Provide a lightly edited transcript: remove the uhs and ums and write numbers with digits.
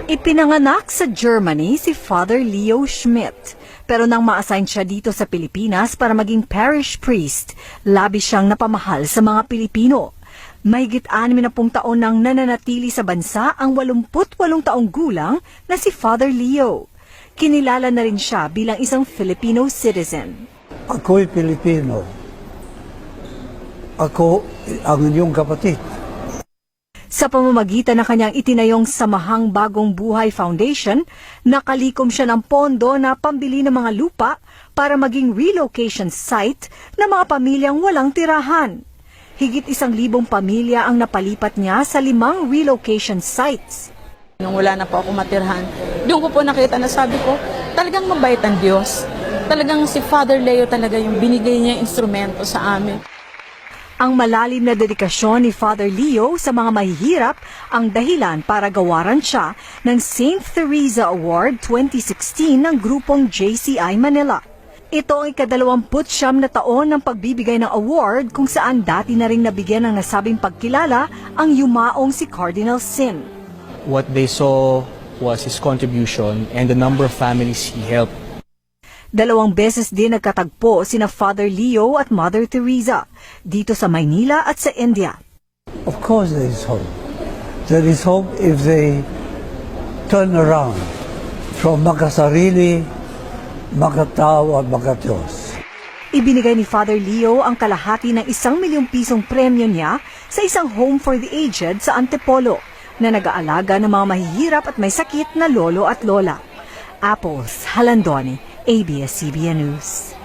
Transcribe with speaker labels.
Speaker 1: Ipinanganak sa Germany si Father Leo Schmidt. Pero nang ma-assign siya dito sa Pilipinas para maging parish priest, labis siyang napamahal sa mga Pilipino. Mahigit 60 taon nang nananatili sa bansa ang 88 taong gulang na si Father Leo. Kinilala na rin siya bilang isang Filipino citizen.
Speaker 2: Ako'y Pilipino. Ako ang inyong kapatid.
Speaker 1: Sa pamamagitan ng kanyang itinayong Samahang Bagong Buhay Foundation, nakalikom siya ng pondo na pambili ng mga lupa para maging relocation site ng mga pamilyang walang tirahan. Higit 1,000 pamilya ang napalipat niya sa 5 relocation sites.
Speaker 3: Nung wala na po ako matirhan, doon ko po nakita na sabi ko, talagang mabait ang Diyos. Talagang si Father Leo talaga yung binigay niya instrumento sa amin.
Speaker 1: Ang malalim na dedikasyon ni Father Leo sa mga mahihirap ang dahilan para gawaran siya ng St. Teresa Award 2016 ng grupong JCI Manila. Ito ay ika-29 na taon ng pagbibigay ng award kung saan dati na ring nabigyan ng nasabing pagkilala ang yumaong si Cardinal Sin.
Speaker 4: What they saw was his contribution and the number of families he helped.
Speaker 1: 2 beses din nagkatagpo sina Father Leo at Mother Teresa dito sa Maynila at sa India.
Speaker 2: Of course there is hope. There is hope if they turn around from makasarili, makatao at makatiyos.
Speaker 1: Ibinigay ni Father Leo ang kalahati ng 1 milyong pisong premyo niya sa isang home for the aged sa Antipolo na nag-aalaga ng mga mahihirap at may sakit na lolo at lola. Apples Halandoni, ABS-CBN News.